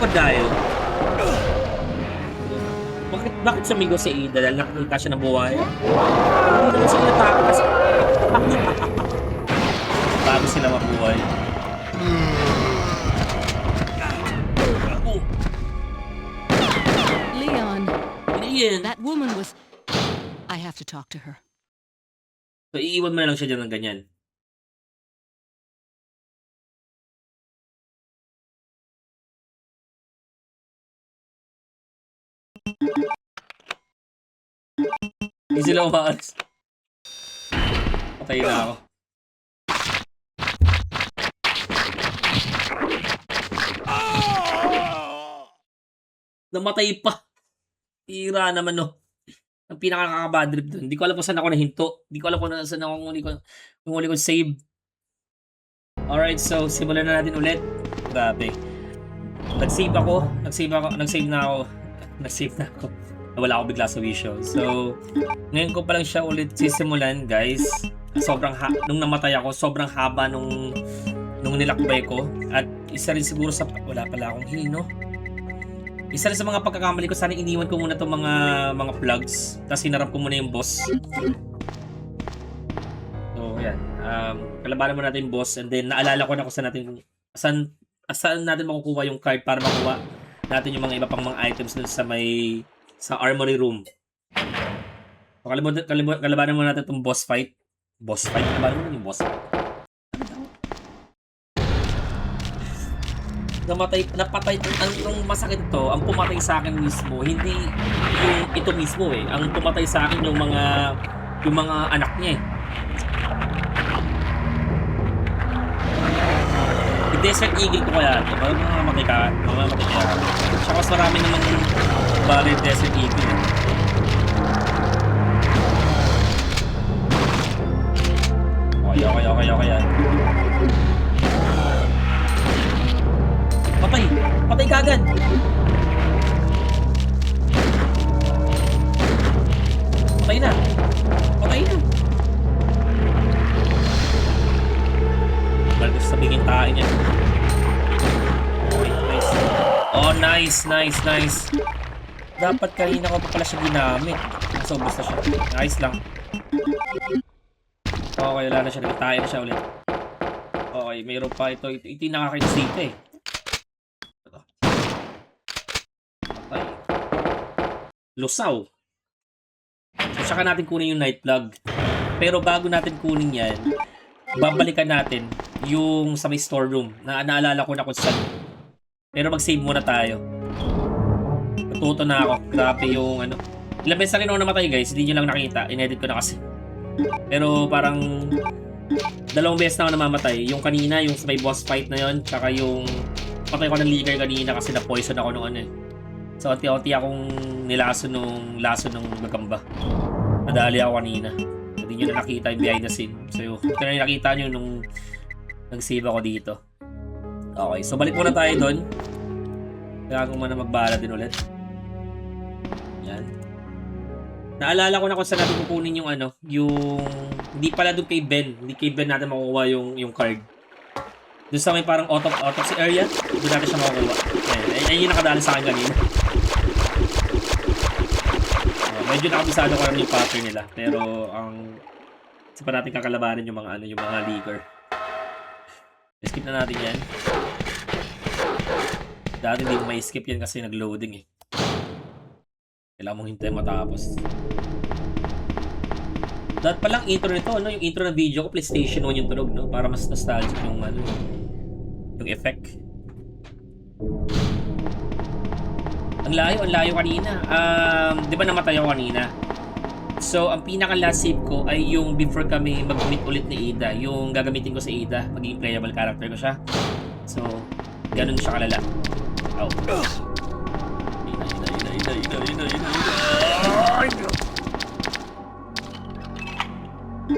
crocodile. Bakit sumigaw si Ada dahil nakakita siya ng buhay? Hindi naman sila natakas. Bago sila mabuhay. Leon, that woman was... I have to talk to her. So, iiwan mo na lang siya dyan ng ganyan. Hindi sila umaalis. Patay na ako. Namatay pa. Tira naman, no. Ang pinakakabadrip doon. Hindi ko alam kung saan ako nahinto. Hindi ko alam kung saan ako yung uli ko save. Alright, so simulan na natin ulit. Grabe. Nag-save na ako. Nawala ako bigla sa Wisho. So, ngayon ko pa lang siya ulit sisimulan, guys. Nung namatay ako, sobrang haba nung nilakbay ko. At isa rin siguro sa... Wala pala akong heal, no? Isa rin sa mga pagkakamali ko, sana iniwan ko muna itong mga plugs. Tapos hinarap ko muna yung boss. So, yan. Kalabanan mo natin yung boss. And then, naalala ko na kung saan natin makukuha yung card para makuha natin yung mga iba pang mga items dun sa armory room. So, kalabanan mo natin itong boss fight. Kalabanan mo yung boss fight. Napatay, ang masakit ito, ang pumatay sa akin mismo, hindi yung ito mismo eh. Ang pumatay sa akin yung mga anak niya eh. Yung Desert Eagle ko kaya ito, mamamatay ka. Tsaka mas marami namang bali Desert Eagle eh. Okay. Patay kagad. Patay na. Bagus sabihin tayo niya. Okay, nice. Oh, nice. Dapat kanina ko pa pala siya ginamit. So, basta siya. Nice lang. Okay, wala na siya. Nagtayo na siya ulit. Okay, mayroon pa ito. Ito yung nakakita dito eh. Lusaw. So, saka natin kunin yung night plug. Pero bago natin kunin yan, babalikan natin yung sa may storeroom. Naalala ko na kung saan. Pero mag-save muna tayo. Natuto na ako. Grabe yung ano. Ilang beses na rin ako namatay, guys. Hindi nyo lang nakita. Inedit ko na kasi. Pero parang 2 beses na ako namamatay. Yung kanina, yung sa may boss fight na yon, tsaka yung patay ko ng leaker kanina kasi na-poison ako nung ano eh. So, unti-unti akong laso nung magamba. Nadali ako kanina. Hindi nyo na nakita yung behind the scene. So, kung na nakita nyo nung nag-save ako dito. Okay, so balik muna tayo doon. Kailangan ko muna magbala din ulit. Yan. Naalala ko na kung saan natin kukunin yung ano, yung... Hindi pala doon kay Ben. Hindi kay Ben natin makukuha yung card. Doon sa may parang autopsy area, doon natin siya makukuha. Ayun yung nakadali sa akin kanina. Medyo nakabisado ko naman yung pattern nila. Pero isa pa natin kakalabanin yung mga leaker. Skip na natin yan. Dati hindi mo may skip yan kasi nag-loading eh. Kailangan mong hintayin matapos. Dahil palang intro nito, no? Yung intro ng video ko, PlayStation 1 yung tunog, no? Para mas nostalgic yung yung effect. Ang layo kanina. Di ba namatay ako kanina? So, ang pinaka-last save ko ay yung before kami mag-meet ulit ni Ada. Yung gagamitin ko sa Ada. Magiging playable character ko siya. So, ganun siya kalala. Oh.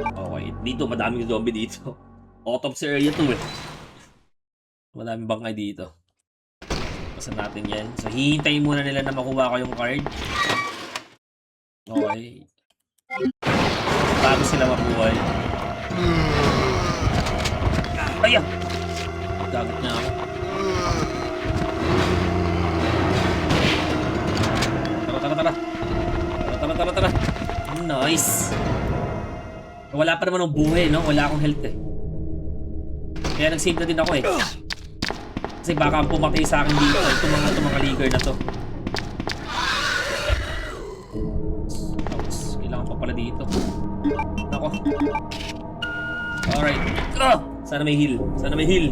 Okay, dito madaming zombie dito. Autopsy area to eh. Madaming bangkay dito. Pasan natin yan. So, hihintayin muna nila na makuha ko yung card. Okay. Bago sila mabuhay. Ayan! Gagot niya ako. Nice. Wala pa naman ng buhay, no? Wala akong health eh. Kaya nag-save na din ako eh. Kasi baka pumatay sa akin dito. Itong mga leaguer na to. Tapos, kailangan pa pala dito. Nako. Alright. Sana may heal. Sana may heal.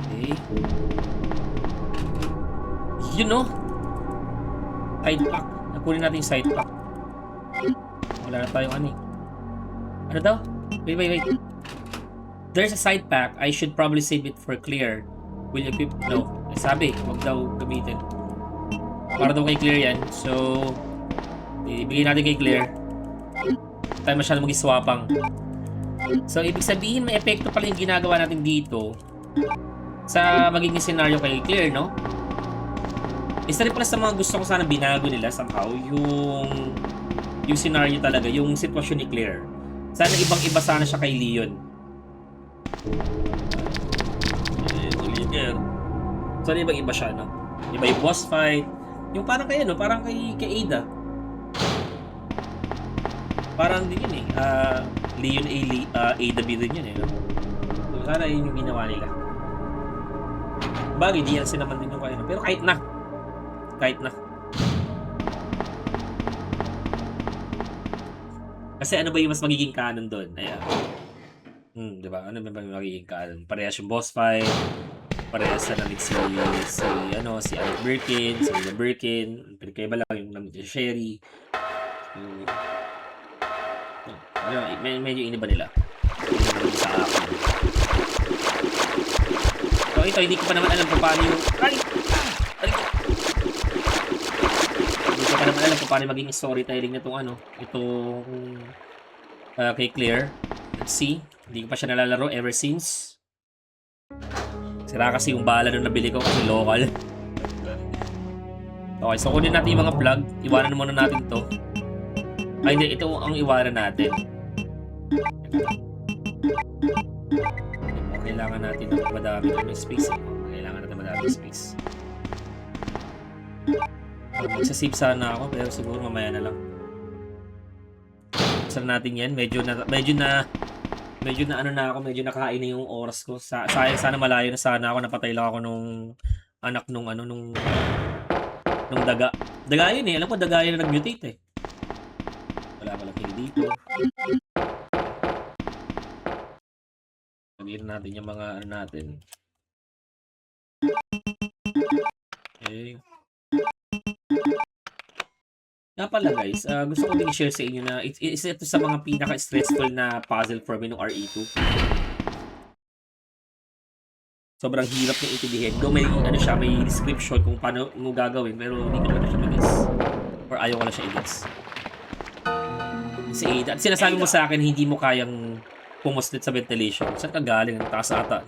Okay. Yun no? Side pack. Nakunin natin yung side pack. Wala na tayong ano eh. Ano daw? Wait. There's a side pack. I should probably save it for clear. Will you equip? No. Sabi, wag daw gamitin. Para daw kay clear yan. So, ibigay natin kay clear. Tayo masyado mag-swapang. So, ibig sabihin, may epekto pala yung ginagawa natin dito sa magiging scenario kay clear, no? Isa rin pala sa mga gusto ko sana binago nila somehow yung scenario talaga, yung sitwasyon ni Claire. Sana ibang-iba sana siya kay Leon. Sana ibang-iba siya, no? Iba yung boss fight. Yung parang kay, no? Parang kay Ada. Parang din yun eh. Leon Ada B din yun eh, no? So, sana yun yung ginawa nila. Bagay, DLC naman din yung kaya, no? Pero kahit na. Kasi ano ba yung mas magiging canon doon? Ayan. Diba? Ano ba yung magiging canon? Parehas yung boss fight. Parehas na namit si Alec Birkin, si William Birkin. Pinagkaiba lang yung namit si Sherry. Medyo iniba nila. Sa akin. So ito, hindi ko pa naman alam kung paano yung... Hindi ko pa naman alam kung paano maging storytelling na itong kay Claire. Let's see. Hindi ko pa siya nalalaro ever since. Sira kasi yung bala nung nabili ko kasi local. Okay, so kunin natin yung mga plug. Iwanan muna natin to. Ay hindi, ito ang iwanan natin. Kailangan natin ng madami ng space. Kailangan natin madami space. Magsasave sana ako pero siguro mamaya na lang. Saan natin yan? Medyo na ano na ako, medyo nakain na yung oras ko. Sayang sana malayo na sana ako, napatay lang ako nung anak nung daga. Daga yun eh, alam ko daga yun na nag-mutate eh. Wala palang kill dito. Lagyan natin yung mga ano natin. Okay. Nga pala guys, gusto ko din i-share sa inyo na isa ito sa mga pinaka-stressful na puzzle for me nung RE2. Sobrang hirap niyang intindihin. Though may description kung paano mo gagawin, pero hindi ko na siya i-guess. Or ayaw ko na siya i-guess. Si Ada, at sinasabi mo sa akin hindi mo kayang pumuslit sa ventilation. Saan ka galing? Ang taas ata.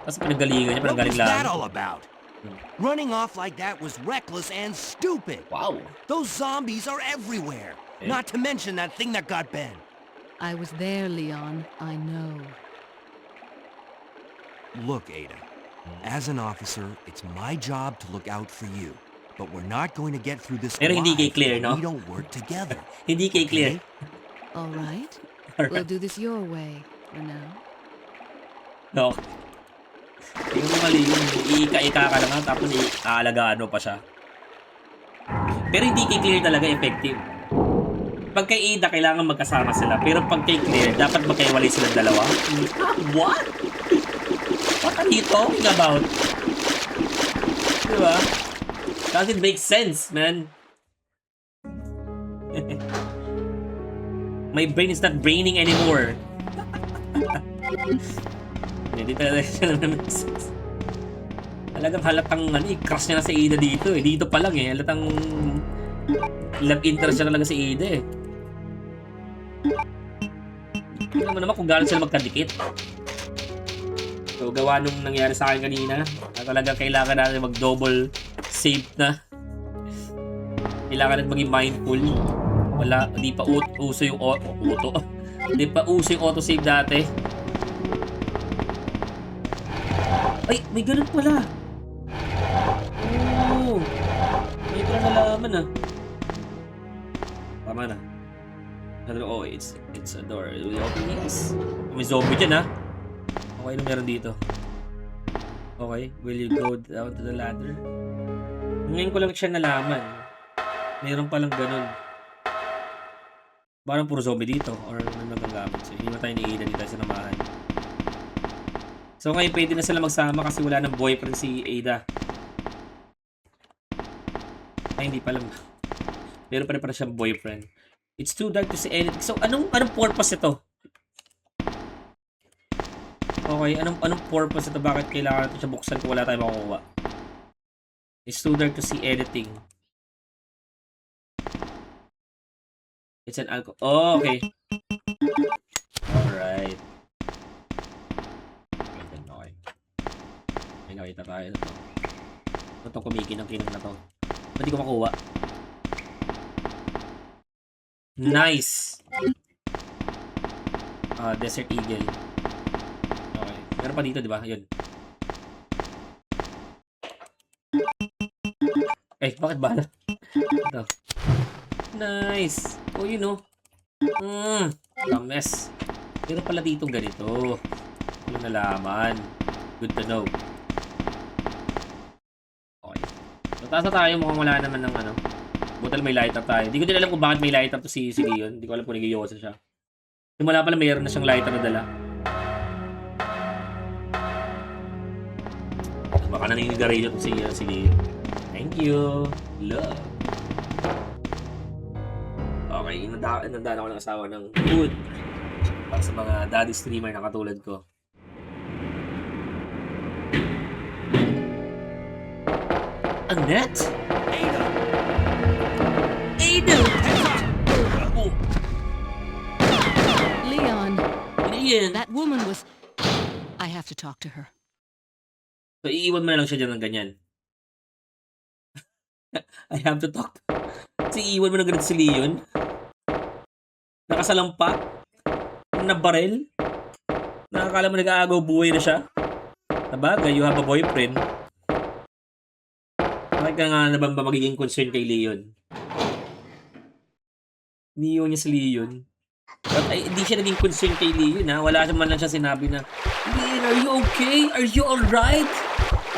Tapos pinagalingan niya, pinagaling lang. What was that all about? Running off like that was reckless and stupid. Wow. Those zombies are everywhere. Eh? Not to mention that thing that got Ben. I was there, Leon. I know. Look, Ada. As an officer, it's my job to look out for you. But we're not going to get through this Pero hindi kay alive Claire, if no? we don't work together. Hindi kay Claire. All right. Alright. We'll do this your way for now. No. Tingnan mo mali yun. Iika-ika ka naman tapos aalagaan mo pa siya. Pero hindi kay Claire talaga effective. Pag kay Ada, kailangan magkasama sila. Pero pag kay Claire, dapat magkaiwalay silang dalawa. What? What are you talking about? Diba? Doesn't make sense, man. My brain is not braining anymore. Hindi talaga siya naman. Talagang halatang crush niya na si Ada dito eh. Dito pa lang eh. Halatang love interest siya talaga si Ada eh. Tingnan mo naman kung gano'n sila magkadikit. So gawa nung nangyari sa akin kanina, na talagang kailangan natin mag-double save na. Kailangan natin maging mindful. Wala, hindi pa uso yung Hindi pa uso yung auto-save dati. Ay, may ganun pala. Oh. tama na. Tama na. Oh, it's a door. Will you open this? May zombie dyan, ha? Okay, ano meron dito? Okay, will you go down to the ladder? Ngayon ko lang siya nalaman. Meron palang ganun. Parang puro zombie dito or may magagamit. So, hindi na tayo ni Ada, hindi tayo sinamahan. So, ngayon pwede na sila magsama kasi wala ng boyfriend si Ada. Ay, hindi pala. Meron pa rin para siyang boyfriend. It's too dark to see anything. So, anong purpose ito? Okay, anong purpose ito? Bakit kailangan natin siya buksan kung wala tayong makukuha? It's too dark to see anything. It's an alcohol. Oh, okay. Alright. Okay. May nakita tayo na to. Ito kumikinang-kinang na to. Ba't di ko makuha? Nice! Desert Eagle. Okay. Meron pa dito, di ba? Yun. Eh, bakit bala? Ito. Nice! Oh, yun o. Tames. Meron pala dito ganito. Yung nalaman. Good to know. Okay. So, taas na tayo. Mukhang wala naman ng ano. Butal may lighter tayo. Hindi ko din alam kung bakit may lighter to si Leon. Hindi ko alam kung nag-iyosa siya. Simula pala mayroon na siyang lighter na dala. Baka naninigarilyo to si Leon. Thank you. Love. Okay, inandaan ako ng asawa ng food. Para sa mga daddy streamer na katulad ko. Annette? Ada! Oh. Leon, Ian. that woman was... I have to talk to her. So, iiwan mo na lang siya dyan ng ganyan. I have to talk. Si iiwan mo na ganito si Leon. Nakasalampa. Na barel. Nakakala mo nag-aagaw buhay na siya. Sabagay, you have a boyfriend. Bakit ka nga na ba magiging concern kay Leon? Niyo niya si Leon. But hindi siya naging concern kay Leon, ha? Wala man lang siya sinabi na, Leon, are you okay? Are you alright?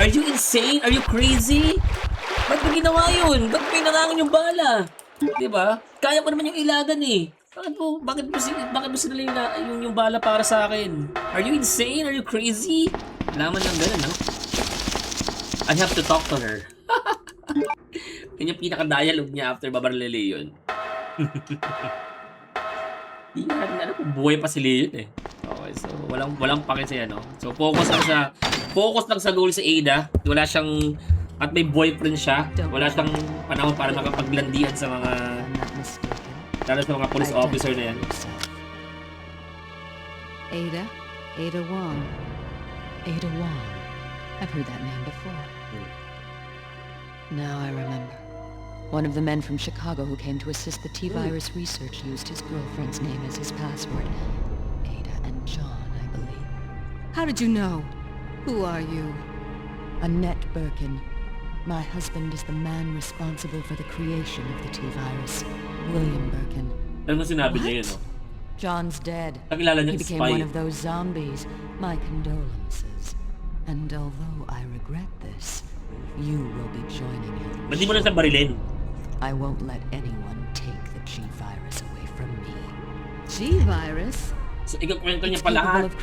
Are you insane? Are you crazy? Ba't mo ginawa yun? Ba't may nangangan yung bala? Diba? Kaya ko naman yung ilagan eh. Bakit mo sinala yung bala para sa akin? Are you insane? Are you crazy? Laman lang ganun, no? I have to talk to her. Kanya pinaka-dialogue niya after babaril ni Leon. Hindi natin alam kung buhay pa si Leon eh. Okay, so walang pake siya, no? So focus lang sa goal si Ada. Wala siyang, at may boyfriend siya. Wala siyang panahon para makapaglandian sa mga, lalo sa mga police officer na yan. Ada Wong. Ada Wong. I've heard that name before. Now I remember. One of the men from Chicago who came to assist the T-virus research used his girlfriend's name as his password. Ada and John, I believe. How did you know? Who are you? Annette Birkin. My husband is the man responsible for the creation of the T-virus. William Birkin. Alam mo sinabi niya yun, no? John's dead. Nakilala niya He si became Spy. one of those zombies. My condolences. And although I regret this, you will be joining him. Ba't di mo na siya barilin? I won't let anyone take the G-virus away from me. G-virus? So, ikakwento niya pa lahat.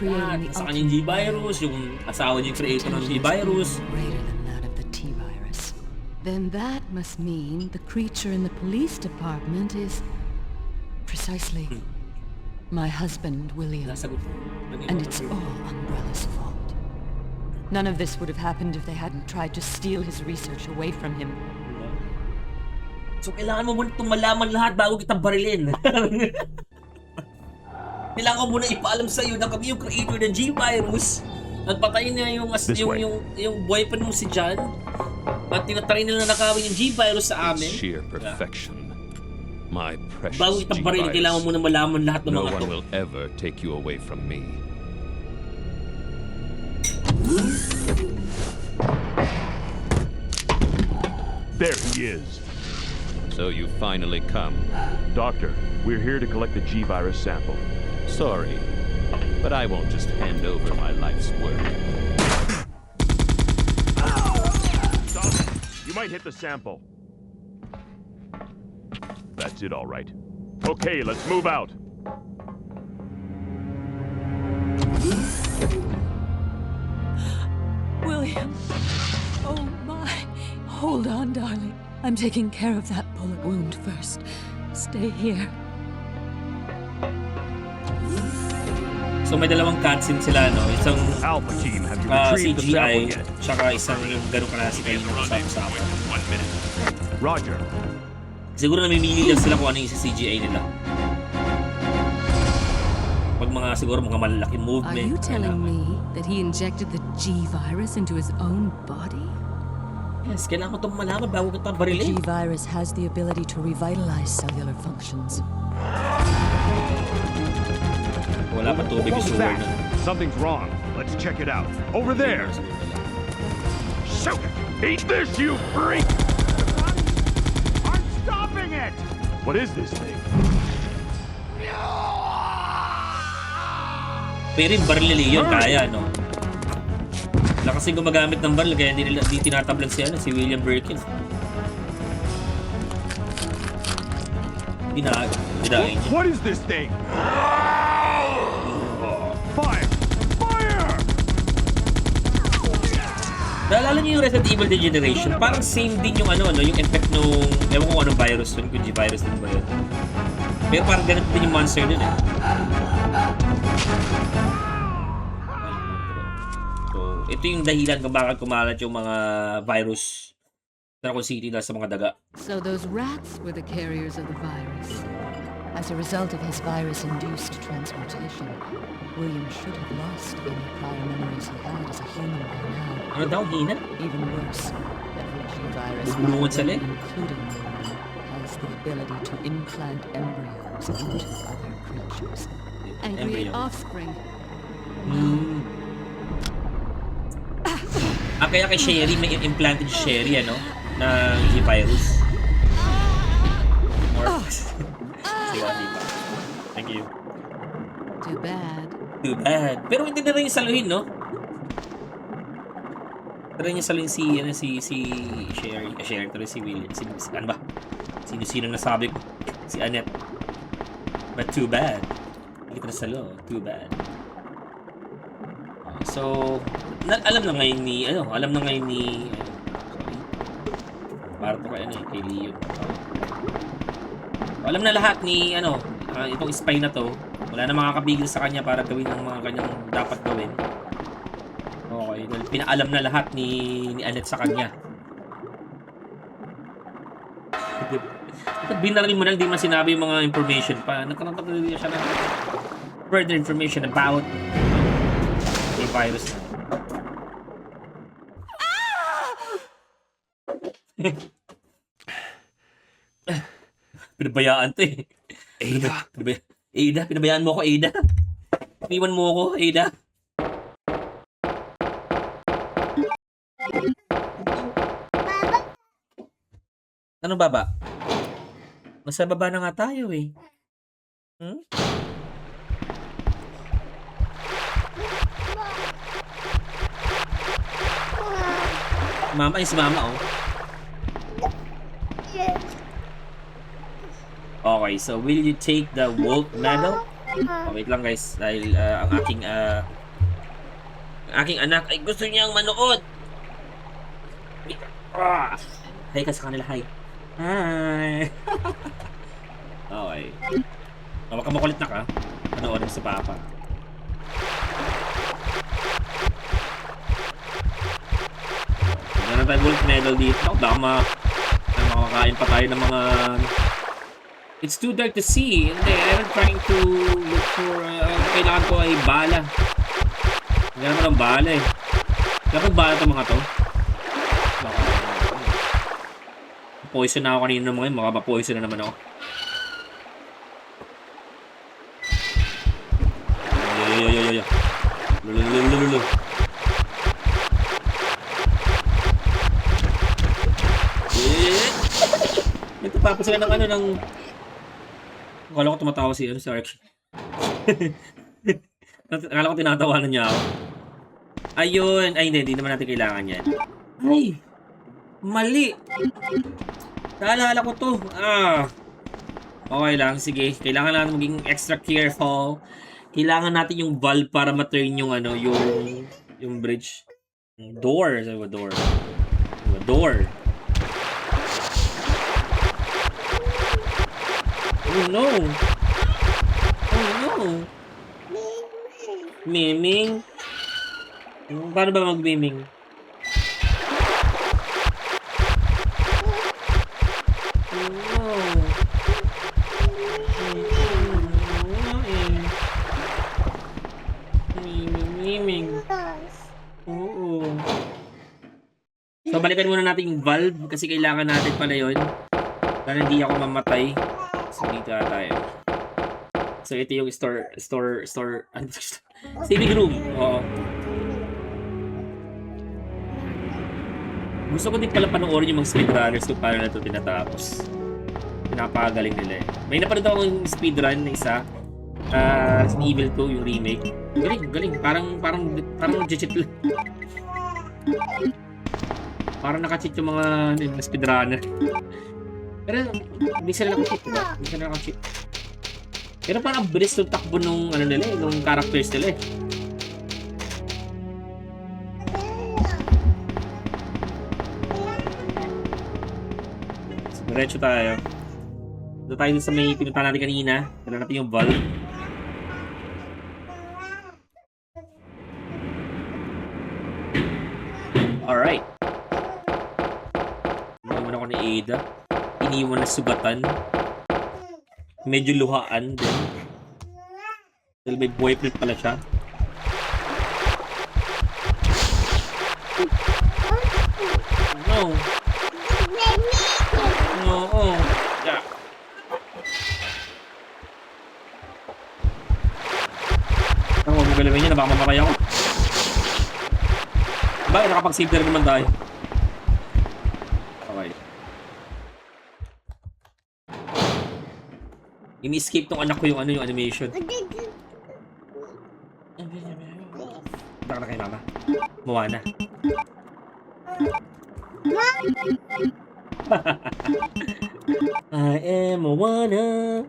Sa kanyang G-virus, yung asawa niya yung creator ng G-virus. Greater than that of the T-virus. Then that must mean the creature in the police department is precisely my husband, William. Nasagot. And it's all Umbrella's fault. None of this would have happened if they hadn't tried to steal his research away from him. So, kailangan mo muna itong malaman lahat bago kita barilin. Kailangan mo muna ipaalam sa'yo na kami yung creator ng G-virus. Nagpatayin niya yung boyfriend mo si John. At tinatry nila na nakawin yung G-virus sa amin. Sheer perfection. My precious Bago kita barilin, kailangan mo G-virus. muna malaman lahat ng No mga to. one will ever take you away from me. There he is. So you finally come. Doctor, we're here to collect the G-Virus sample. Sorry, but I won't just hand over my life's work. Stop it! You might hit the sample. That's it, all right. Okay, let's move out. William. Oh my. Hold on, darling. I'm taking care of that bullet wound first. Stay here. So may dalawang cutscene sila, no? Isang Alpha team, have you retrieved the sample CGI, yet? tsaka isang yung ganong klase kayo ng usap-usapan. Roger. Siguro namimili lang sila kung ano yung sa CGI nila. Pag mga siguro mga malalaking Are movement. you telling me that he injected the G-Virus into his own body? Yes, kailangan ko itong malaman bago kita The barilin. G-Virus has the ability to revitalize cellular functions. Wala pa tubig yung What was sewer that? nun. Something's wrong. Let's check it out. Over there. Shoot! Eat this, you freak! I'm stopping it! What is this thing? Pero yung baril nila yun, kaya, no? Wala kasi gumagamit ng baril, kaya hindi tinatablan si William Birkin. Hindi na What is this thing? Fire! Fire! Naalala niyo yung Resident Evil Degeneration? Parang same din yung ano, no? Yung effect nung, ewan ko kung anong virus yun, kung G-Virus din ba yun. Pero parang ganun din yung monster nun, eh. So, ito yung dahilan kung bakit kumalat yung mga virus sa Raccoon City dahil sa mga daga. So those rats were the carriers of the virus. As a result of his virus-induced transportation, William should have lost any prior memories he had as a human by now. Ano daw, hina? Even worse, every G-Virus, Bubulungan sa leg? including William, has the ability to implant embryos into other creatures and create Embryo. offspring. Kaya kay Sherry, may implanted Sherry, ano? Na G-Virus. Diba? Thank you. Too bad. Too bad. Pero hindi na rin yung saluhin, no? Pero niya saluhin si Sherry. Sherry, pero si William. Ano ba? Sino nasabi ko? Si Annette. But too bad. Hindi kita na salo. Too bad. So, alam na ngayon ni, sorry. Para to kay Leon. Alam na lahat ni, itong spy na to. Wala na makakapigil sa kanya para gawin ang mga kanyang dapat gawin. Okay, dahil pinaalam na lahat ni Annette sa kanya. Binaril mo na, hindi man sinabi yung mga information pa. Nagkaroon siya ng further information about the virus na. Pinabayaan to eh. Ada, pinabayaan mo ako, Ada. Iniwan mo ako, Ada. Ano baba? Nasa baba na nga tayo eh. Hmm? Mama, si mama oh. Okay, so will you take the Wolf Medal? Oh, wait lang guys, dahil ang aking anak ay gusto niyang manood. Hi ka sa kanila, hi. Hi. Okay. Huwag ka makulit na ka. Panoorin si Papa. Hindi na tayo Wolf Medal dito. Baka makakain pa tayo ng mga... It's too dark to see. Hindi, I'm trying to look for... kailangan ko ay bala. Kailangan ko ng bala eh. Dapat bala itong mga to. Baka... poison na ako kanina ng mga yun. Baka ma-poison na naman ako. Yo. Lulululululu. Ito pa Tapos sila ng ano ng... Akala ko tumatawa si Arch. Akala ko tinatawanan niya ako. Ayun. Ay, hindi naman natin kailangan yan. Ay! Mali! Naalala ko to. Okay lang. Sige. Kailangan natin maging extra careful. Kailangan natin yung valve para ma-turn yung ano, yung bridge. Door. Sabi ko, door. Door. Oh no! Oh no! Miming? Paano ba mag-miming? Oh no! Miming. Oo. So, balikan muna natin yung valve kasi kailangan natin pala yun. Para hindi ako mamatay. So, dito na tayo. So, ito yung saving room. Oo. Gusto ko din pala panoorin yung mga speedrunners kung paano na ito tinatapos. Pinapagaling nila eh. May napanood akong speedrun na isa. Resident Evil 2, yung remake. Galing. Parang cheat lang. Parang naka-cheat yung mga speedrunner. Pero hindi sila naka-cheat, diba? Hindi sila naka-cheat. Pero parang ang bilis ng takbo nung ano nila, nung characters nila eh. So, diretso tayo. Dito tayo sa may pinunta natin kanina. Dala natin yung valve. Alright. Iniwan ako ni Ada. Iniwan na sugatan. Medyo luhaan din. Dahil may boyfriend pala siya. No. No. Yeah. Ako, magalawin niya na baka mamatay ako. Bakit nakapag-save na rin naman tayo? Okay. Ini-escape tong anak ko yung ano yung animation. Baka na kay mama. Moana. I am Moana.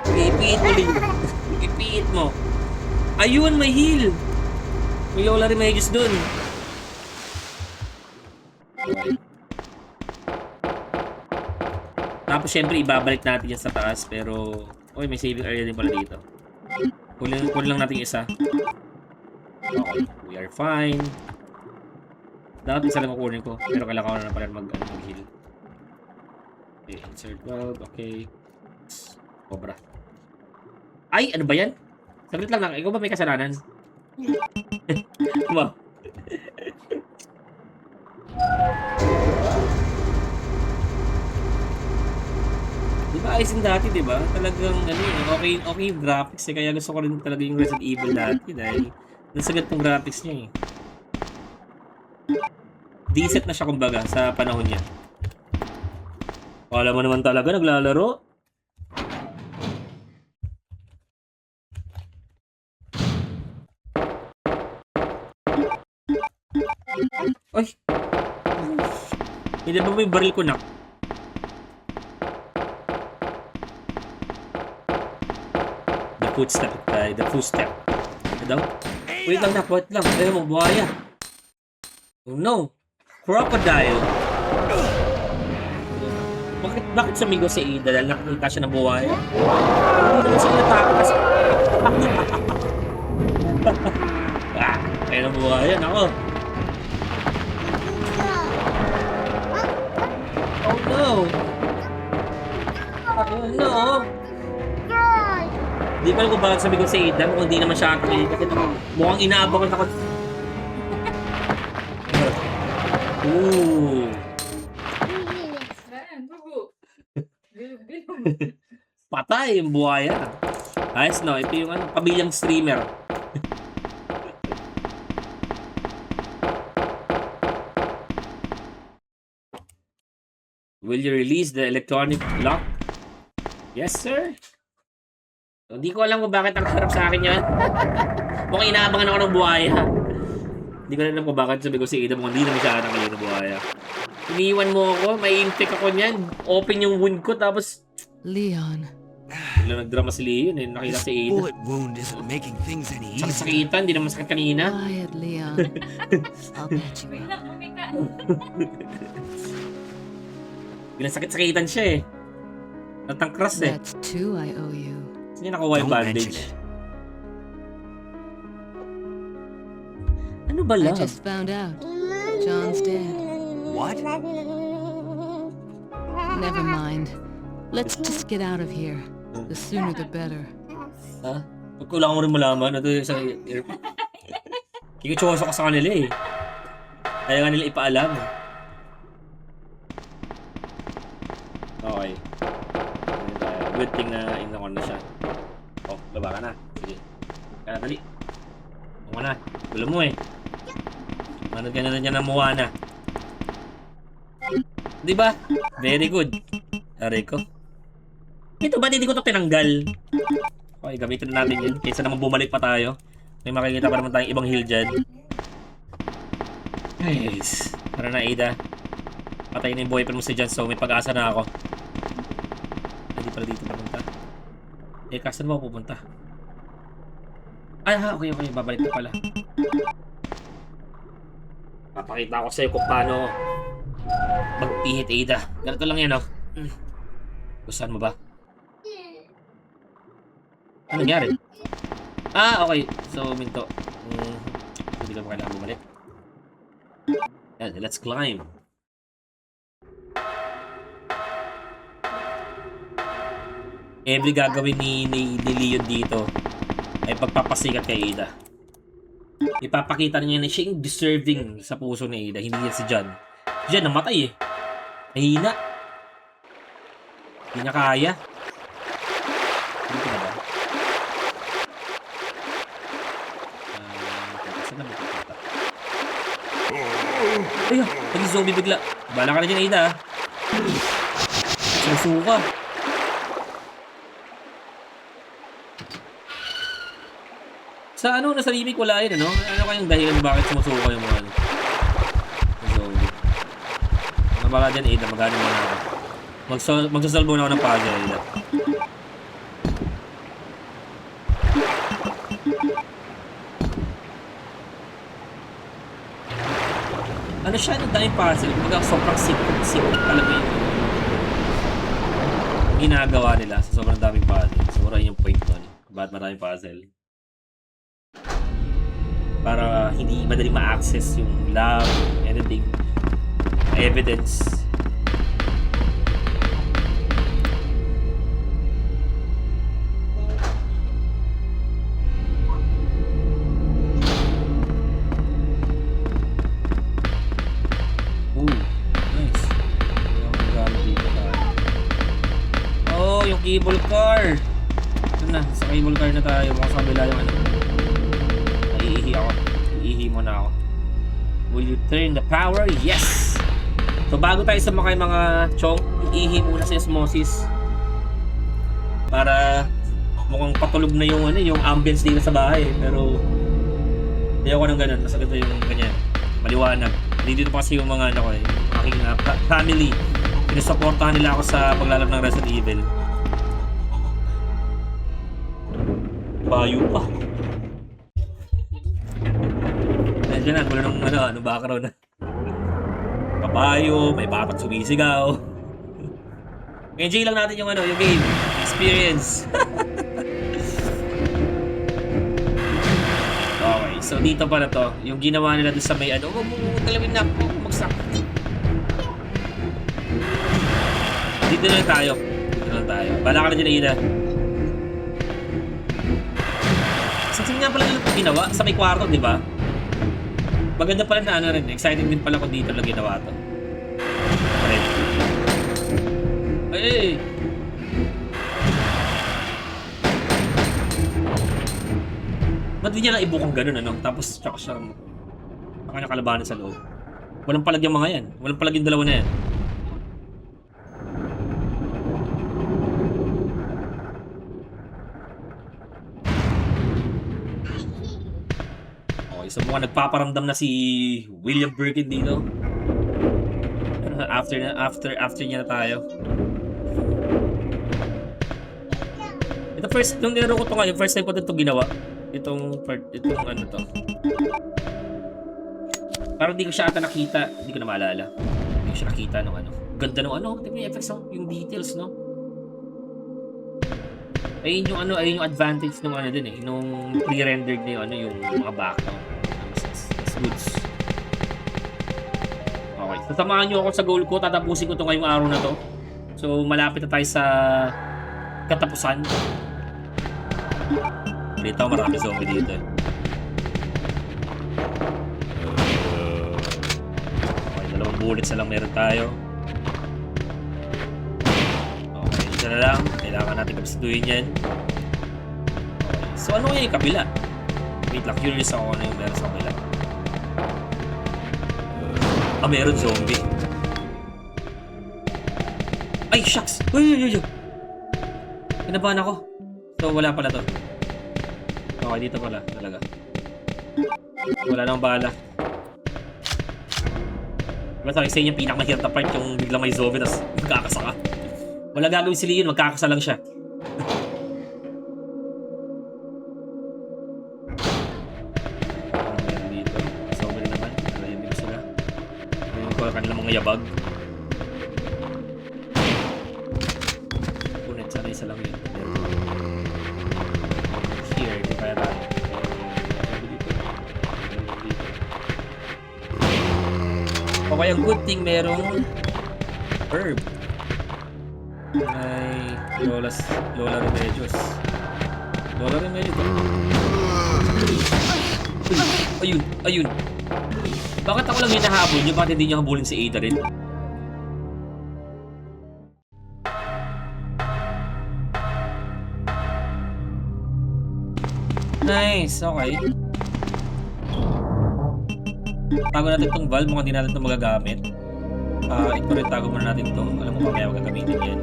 Ipit mo, Lin. Ipit mo. Ayun, may heal. May Lola Remedios dun. Okay. Tapos syempre ibabalik natin yan sa taas pero may saving area din pala dito. Kunin lang natin yung isa. Okay, we are fine. Dapat isa lang kukunin ko pero kailangan ko na pala mag-heal. Okay, insert valve. Okay. Cobra. Ay, ano ba yan? Saglit lang. Ikaw ba may kasalanan? Wow. Diba ayos yung dati, diba? Talagang okay yung graphics eh. Kaya gusto ko rin talaga yung Resident Evil dati dahil nasagat yung graphics niya eh. Decent na siya kumbaga sa panahon niya. Wala mo naman talaga naglalaro. Ay! Hindi ba may baril ko na? The footstep tayo. The footstep. Ano daw? Wait lang. Ayaw mo, buhaya. Oh no! Crocodile! Bakit sumigaw si Ada dahil nakakita siya ng buhaya? Hindi naman siya natakas. Kaya ng buhaya, nako. Oh no! Di pa alam kung bakit sabi ko sa Ada kung hindi naman siya actually kasi mukhang inaabangan ako. Ooh! Patay yung buhaya. Ayos no, ito yung pabilyang streamer. Will you release the electronic lock? Yes, sir. So, hindi ko alam kung bakit ang harap sa akin yan. Mukhang inaabangan ako ng buhaya. Hindi ko alam kung bakit sabi ko si Ada mukhang hindi naman siya anak ng buhaya. Iniwan mo ako, may infect ako niyan. Open yung wound ko, tapos Leon. bigla nagdrama si Leon eh. Nakita This si Ada. bullet wound isn't making things any easier. Sakit-sakitan, hindi naman sakit kanina. Quiet, Leon. I'll patch you up. Bilang sakit-sakitan siya eh. Natangkras eh. That's two I owe you. Saan niya nakuha yung Don't mention bandage? it. Ano ba I love? just found out. John's dead. What? Never mind. Let's just get out of here. The sooner the better. Ha? Kailangan mo rin malaman. Ito yung sa kikitsoso ka sa kanila eh. Kaya nga nila ipaalam. Okay. Ayun tayo. Good thing na inakon na siya. Oh, baba ka na. Sige. Kaya dali. Ako na. Gulo mo eh. Manood ka na dyan ng Moana. Di ba? Very good. Aray ko. Ito ba hindi ko ito tinanggal? Okay, gamitin na natin yun. Kaysa naman bumalik pa tayo. May makikita pa naman tayong ibang heal dyan. Guys. Tara na, Ada. Patayin na yung boyfriend mo si Jan, so may pag-asa na ako. Hindi pala dito pupunta. Eh, kasan mo pupunta? Ay, ha, okay. Babalik na pala. Papakita ko sa'yo kung paano magpihit, Ada. Ganito lang yan, oh. Gustuhan mo ba? Ano nangyari? Ah, okay. So, minto. Hindi ka pa kailangan bumalik. Yan, let's climb. Every gagawin ni Leon dito ay pagpapasikat kay Ada. Ipapakita niya na siya yung deserving sa puso ni Ada, hindi yan si John. Si John namatay eh. Mahina. Hindi niya kaya. Dito na ba? Saan na ba pupunta? Ay, naging zombie bigla. Bala ka na dyan, Ada. Susuka. Sa ano, nasa remake wala yun, ano? Ano kayong dahilan bakit sumusuka yung mga ano? Zombie. Nabala dyan, Ada. Magano muna ako. Magsasolve muna ako ng puzzle, Ada. Ano siya, yung daming puzzle. Kumbaga sobrang sikot talaga yung ginagawa nila sa sobrang daming puzzle. Siguro yun yung point ko. Bakit maraming puzzle? Para hindi madali ma-access yung lab, anything, evidence. Nice. Oh, yung cable car. Ito na, sa cable car na tayo. Mukhang sa kabila yung ano. Naiihi ako. Iihi muna ako. Will you turn the power? Yes! So bago tayo sumakay mga chong, iihi muna sa osmosis. Para mukhang patulog na yung ano, yung ambience dito sa bahay. Pero hindi ako nang ganun. Mas agad yung ganyan. Maliwanag. Dito pa kasi yung mga ano ko eh. Aking family. Pinusuportahan nila ako sa paglalaro ng Resident Evil. Bayo pa. Nandiyan na, wala nang ano background na. Kabayo, may babat sumisigaw. Enjoy lang natin yung ano, yung game. Experience. Okay, so dito pa na to. Yung ginawa nila doon sa may ano, galawin na ako, magsak. Dito na lang tayo. Bala ka na dyan, Ada. Saan nga pala yung ginawa? Sa may kwarto, di ba? Maganda pala na ano rin. Exciting din pala kung dito lang ginawa to. Alright. Ay! Ba't di niya na ibukang ganun, ano? Tapos tsaka siya kanya kalabanan sa loob. Walang palag yung mga yan. Walang palag yung dalawa na yan. Okay, so mukhang nagpaparamdam na si William Birkin dito. After niya na tayo. Ito first, nung nilaro ko to ngayon, first time ko ito ginawa. Itong ano to. Parang di ko siya ata nakita. Hindi ko na maalala. Hindi ko siya nakita nung ano. Ganda nung ano. Tingnan yung effects, yung details, no? Ayun yung ano, ayun yung advantage nung ano din eh. Nung pre-rendered na yung ano, yung mga background. Mas goods. Okay. Sasamahan nyo ako sa goal ko. Tatapusin ko to ngayong araw na to. So, malapit na tayo sa katapusan. Dito, marami zombie dito eh. Okay, 2 bullets na lang meron tayo. Okay, isa na lang. Kailangan natin kapsituin yan. Okay, so ano yung kabila? Wait lang, curious ako ano yung meron sa kabila. Meron zombie. Ay, shucks! Uy! Kinabahan ako. So, wala pala to. Okay, dito pala talaga. Wala nang bala. Diba sa isa yung pinakamahirap na part yung biglang may zombie tapos magkakasa ka. Wala gagawin si Leon, magkakasa lang siya. Meron dito. Zombie na naman. Ayun dito sila. Ayun ko kanilang mga yabag. Punit sana isa lang yun. Here, di kaya tayo. Okay, ang good thing merong herb. Ay, Lola Remedios. Lola Remedios. Ayun. Bakit ako lang hinahabol nyo? Bakit hindi nyo habulin si Ada rin? Nice, okay. Tago natin tong valve, mukhang di natin ito magagamit. Ito rin tago muna natin to. Alam mo mamaya magagamitin yan.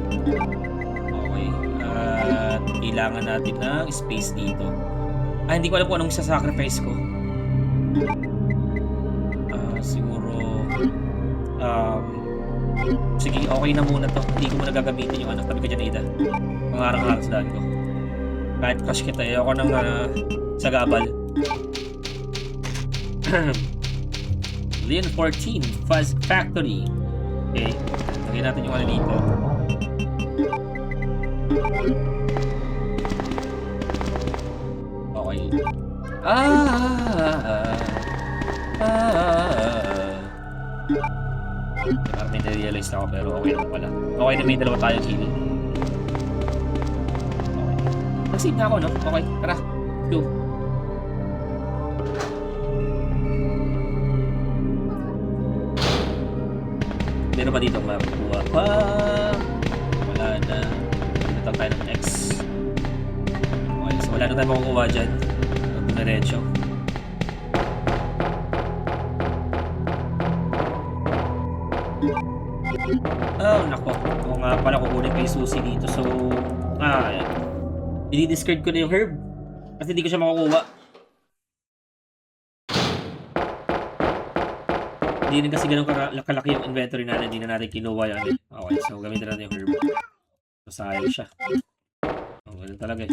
Okay. At kailangan natin ng space dito. Hindi ko alam kung anong sasacrifice ko. Siguro sige, okay na muna to. Hindi ko muna gagamitin yung tabi ko dyan, Ada. Pangarang-harap sa daan ko. Kahit crush kita, ayoko nang sagabal. Leon 14 Fuzz Factory. Okay, lagyan natin yung ano dito. Okay. Parang may na-realize ako pero okay naman pala. Okay na may 2 tayong heal. Nag-save na ako, no? Okay, tara. Go. Meron pa dito makukuha pa. Wala na. Ito tayo ng X. Okay, so wala na tayo makukuha dyan. Diretso. Oh, nako. Ako nga pala kukunin ko yung susi dito. So, ayan. I-discard ko na yung herb. Kasi hindi ko siya makukuha. Hindi rin kasi ganun kalaki yung inventory natin. Hindi na natin kinuha yan. Okay, so gamitin natin yung herb. So, sayang siya. Ganun talaga eh.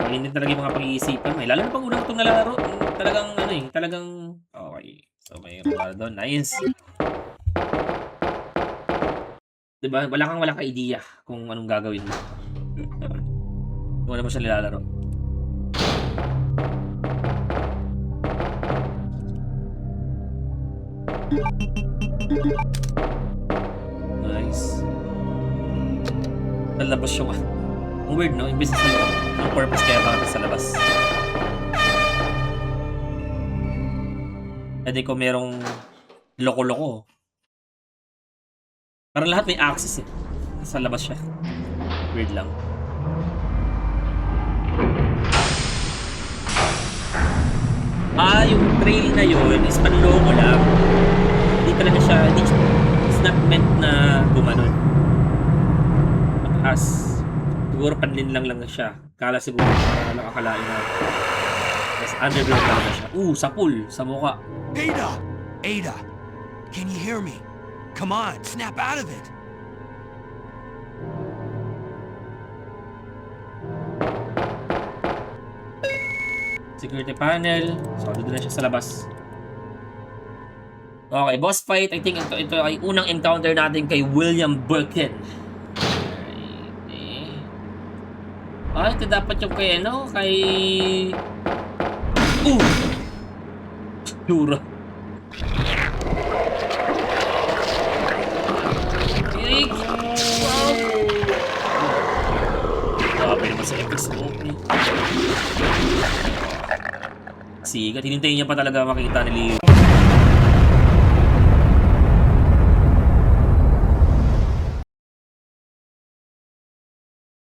Hindi talaga yung mga pag-iisipan. May lalo na pag unang itong nalaro. Talagang ano eh. Talagang okay. So may para doon. Nice. Diba? Wala kang idea kung anong gagawin mo. Kung ano mo siya nilalaro. Nice. Nalabas yung ang weird, no? Imbis na sa loob. Ang purpose kaya bakit sa labas. Pwede ko merong loko-loko. Parang lahat may access eh. Sa labas siya. Weird lang. Yung trail na yun is panloko lang. Hindi talaga siya, it's not meant na gumanon. Mataas. Siguro panlin lang siya. Kala siguro nakakalain na. Yes, underground talaga siya. Sa pool, sa mukha. Ada! Ada! Can you hear me? Come on, snap out of it! Security panel. So, doon na siya sa labas. Okay, boss fight. I think ito ay unang encounter natin kay William Birkin. Okay. Ito dapat yung kay ano? Kay... Jura. Yik! Wow! Grabe naman sa episode eh. Sigat, hinintayin niya pa talaga makita ni Leo.